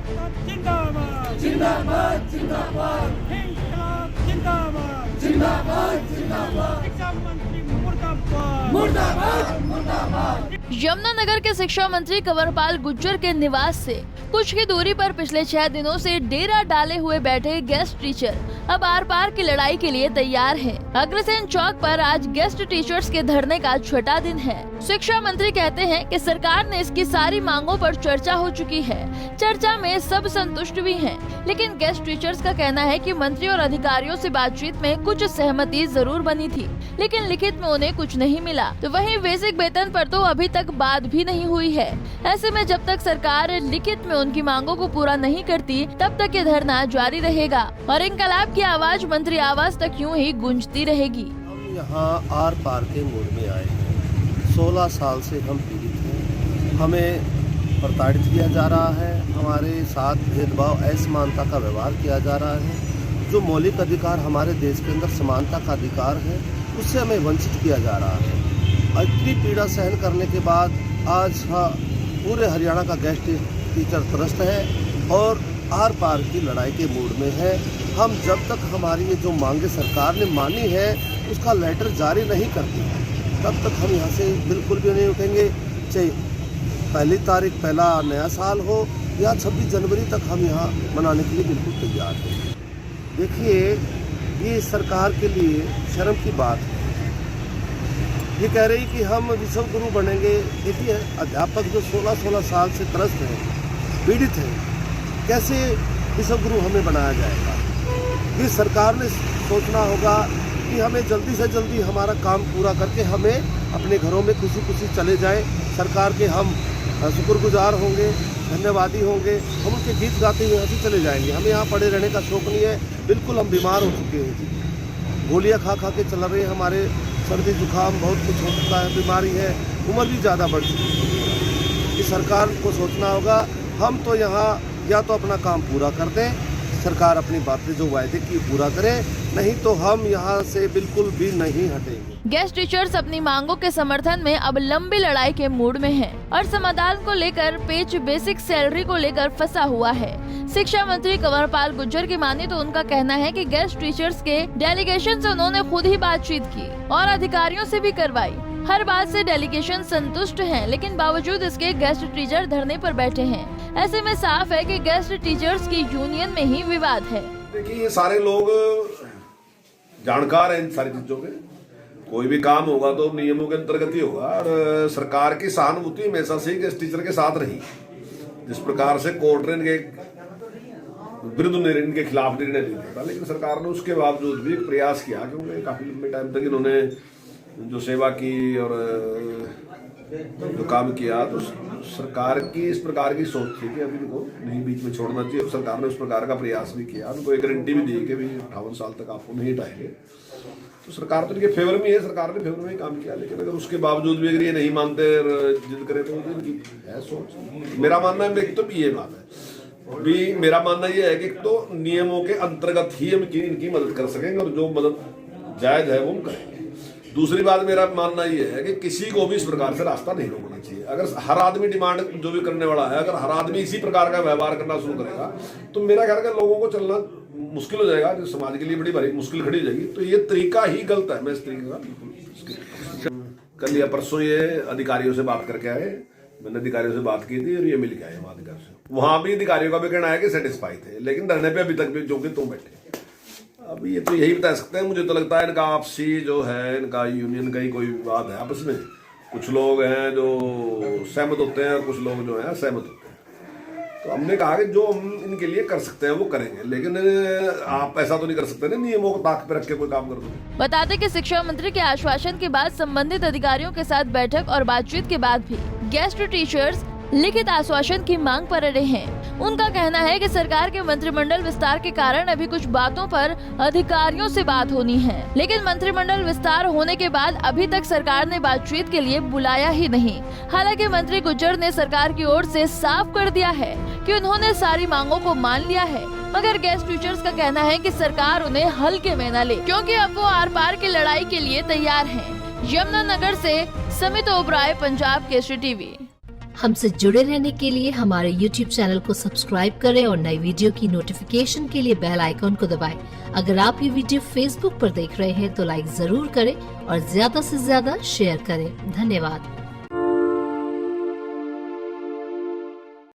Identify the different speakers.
Speaker 1: जिंदाबाद
Speaker 2: जिंदाबाद जिंदाबाद
Speaker 1: इंकलाब जिंदाबाद
Speaker 2: जिंदाबाद जिंदाबाद
Speaker 1: शिक्षा मंत्री मुर्दाबाद
Speaker 2: मुर्दाबाद मुर्दाबाद।
Speaker 3: यमुनानगर के शिक्षा मंत्री कंवरपाल गुर्जर के निवास से कुछ ही दूरी पर पिछले 6 दिनों से डेरा डाले हुए बैठे गेस्ट टीचर अब आर पार की लड़ाई के लिए तैयार हैं। अग्रसेन चौक पर आज गेस्ट टीचर्स के धरने का छठा दिन है। शिक्षा मंत्री कहते हैं कि सरकार ने इसकी सारी मांगों पर चर्चा हो चुकी है। चर्चा में सब संतुष्ट भी हैं, लेकिन गेस्ट टीचर्स का कहना है कि मंत्री और अधिकारियों से बातचीत में कुछ सहमति जरूर बनी थी, लेकिन लिखित में उन्हें कुछ नहीं मिला। तो वहीं बेसिक वेतन पर तो अभी तक बात भी नहीं हुई है। ऐसे में जब तक सरकार लिखित में उनकी मांगों को पूरा नहीं करती, तब तक ये धरना जारी रहेगा और इंकलाब की आवाज मंत्री आवास तक यूं ही गूंजती रहेगी।
Speaker 4: हम यहाँ आर पार के मोड़ में आए हैं। 16 साल से हम पीड़ित हैं। हमें प्रताड़ित किया जा रहा है, हमारे साथ भेदभाव असमानता का व्यवहार किया जा रहा है। जो मौलिक अधिकार हमारे देश के अंदर समानता का अधिकार है, उससे हमें वंचित किया जा रहा है। इतनी पीड़ा सहन करने के बाद आज पूरे हरियाणा का गेस्ट टीचर त्रस्त है और आर पार की लड़ाई के मूड में है। हम जब तक हमारी ये जो मांगे सरकार ने मानी है उसका लेटर जारी नहीं करती, तब तक हम यहाँ से बिल्कुल भी नहीं उठेंगे। चाहे पहली तारीख पहला नया साल हो या 26 जनवरी तक हम यहाँ मनाने के लिए बिल्कुल तैयार हैं। देखिए, ये सरकार के लिए शर्म की बात है। ये कह रही कि हम विश्व गुरु बनेंगे। देखिए, अध्यापक जो 16 साल से त्रस्त हैं, पीड़ित हैं, कैसे विश्व गुरु हमें बनाया जाएगा? ये सरकार ने सोचना होगा कि हमें जल्दी से जल्दी हमारा काम पूरा करके हमें अपने घरों में खुशी खुशी चले जाएं। सरकार के हम शुक्रगुजार होंगे, धन्यवादी होंगे, हम उनके गीत गाते हुए यहाँ से चले जाएंगे। हमें यहाँ पड़े रहने का शौक नहीं है। बिल्कुल हम बीमार हो चुके हैं, गोलियाँ खा खा के चल रहे हैं। हमारे सर्दी जुकाम बहुत कुछ हो चुका है, बीमारी है, उम्र भी ज़्यादा बढ़ चुकी है। कि सरकार को सोचना होगा, हम तो यहाँ या तो अपना काम पूरा कर दें, सरकार अपनी बातें जो वायदे की पूरा करे, नहीं तो हम यहाँ से बिल्कुल भी नहीं हटेंगे।
Speaker 3: गेस्ट टीचर्स अपनी मांगों के समर्थन में अब लंबी लड़ाई के मूड में हैं और समाधान को लेकर पेच बेसिक सैलरी को लेकर फंसा हुआ है। शिक्षा मंत्री कंवरपाल गुर्जर की माने तो उनका कहना है कि गेस्ट टीचर्स के डेलीगेशन से उन्होंने खुद ही बातचीत की और अधिकारियों से भी करवाई। हर बात से डेलीगेशन संतुष्ट हैं, लेकिन बावजूद इसके गेस्ट टीचर धरने पर बैठे हैं। ऐसे में साफ है कि गेस्ट टीचर्स की यूनियन में ही विवाद है।
Speaker 5: देखिए, ये सारे लोग जानकार हैं इन सारी चीजों के। कोई भी काम होगा तो नियमों के अंतर्गत ही होगा और सरकार की सहानुभूति हमेशा से गेस्ट टीचर के साथ रही। जिस प्रकार से कोर्ट ने इनके विरुद्ध इनके खिलाफ निर्णय लिया था, लेकिन सरकार ने उसके बावजूद भी एक प्रयास किया, क्योंकि काफी लंबे टाइम तक इन्होंने जो सेवा की और जो काम किया, तो सरकार की इस प्रकार की सोच थी कि अभी इनको नहीं बीच में छोड़ना चाहिए। सरकार ने उस प्रकार का प्रयास भी किया, उनको एक गारंटी भी दी कि भी 58 साल तक आपको नहीं हटाएंगे। तो सरकार तो इनके फेवर में है, सरकार ने फेवर में ही काम किया। लेकिन अगर उसके बावजूद भी अगर ये नहीं मानते, जिद करे, तो इनकी है सोच। मेरा मानना है, एक तो भी ये बात है भी, मेरा मानना ये है कि तो नियमों के अंतर्गत ही हम इनकी मदद कर सकेंगे और जो मदद जायज है वो हम करेंगे। दूसरी बात मेरा मानना ये है कि किसी को भी इस प्रकार से रास्ता नहीं रोकना चाहिए। अगर हर आदमी डिमांड जो भी करने वाला है, अगर हर आदमी इसी प्रकार का व्यवहार करना शुरू करेगा, तो मेरा ख्याल है लोगों को चलना मुश्किल हो जाएगा, जो समाज के लिए बड़ी भारी मुश्किल खड़ी हो जाएगी। तो ये तरीका ही गलत है। मैं इस तरीके का कल या परसों ये अधिकारियों से बात करके आए, मैंने अधिकारियों से बात की थी और ये मिल के आए वहां अधिकारी से। वहां भी अधिकारियों का भी कहना है कि सेटिस्फाई थे, लेकिन धरने पे अभी तक भी जो कि तुम बैठे। अब ये तो यही बता सकते हैं, मुझे तो लगता है इनका आपसी जो है, इनका यूनियन का ही कोई विवाद है आपस में। कुछ लोग हैं जो सहमत होते हैं और कुछ लोग जो है सहमत होते हैं। तो हमने कहा कि जो हम इनके लिए कर सकते हैं वो करेंगे, लेकिन आप ऐसा तो नहीं कर सकते ना नियमों को ताक पे रख के कोई काम कर दो।
Speaker 3: बता दें कि शिक्षा मंत्री के आश्वासन के बाद संबंधित अधिकारियों के साथ बैठक और बातचीत के बाद भी गेस्ट टीचर्स लिखित आश्वासन की मांग पर अड़े हैं। उनका कहना है कि सरकार के मंत्रिमंडल विस्तार के कारण अभी कुछ बातों पर अधिकारियों से बात होनी है, लेकिन मंत्रिमंडल विस्तार होने के बाद अभी तक सरकार ने बातचीत के लिए बुलाया ही नहीं। हालांकि मंत्री गुर्जर ने सरकार की ओर से साफ कर दिया है कि उन्होंने सारी मांगों को मान लिया है, मगर गेस्ट टीचर्स का कहना है कि सरकार उन्हें हल्के में न ले, क्योंकि अब वो आर पार की लड़ाई के लिए तैयार है। यमुनानगर से समित ओबराय, पंजाब केसरी टीवी।
Speaker 6: हमसे जुड़े रहने के लिए हमारे YouTube चैनल को सब्सक्राइब करें और नई वीडियो की नोटिफिकेशन के लिए बेल आइकॉन को दबाएं। अगर आप ये वीडियो Facebook पर देख रहे हैं तो लाइक जरूर करें और ज्यादा से ज्यादा शेयर करें। धन्यवाद।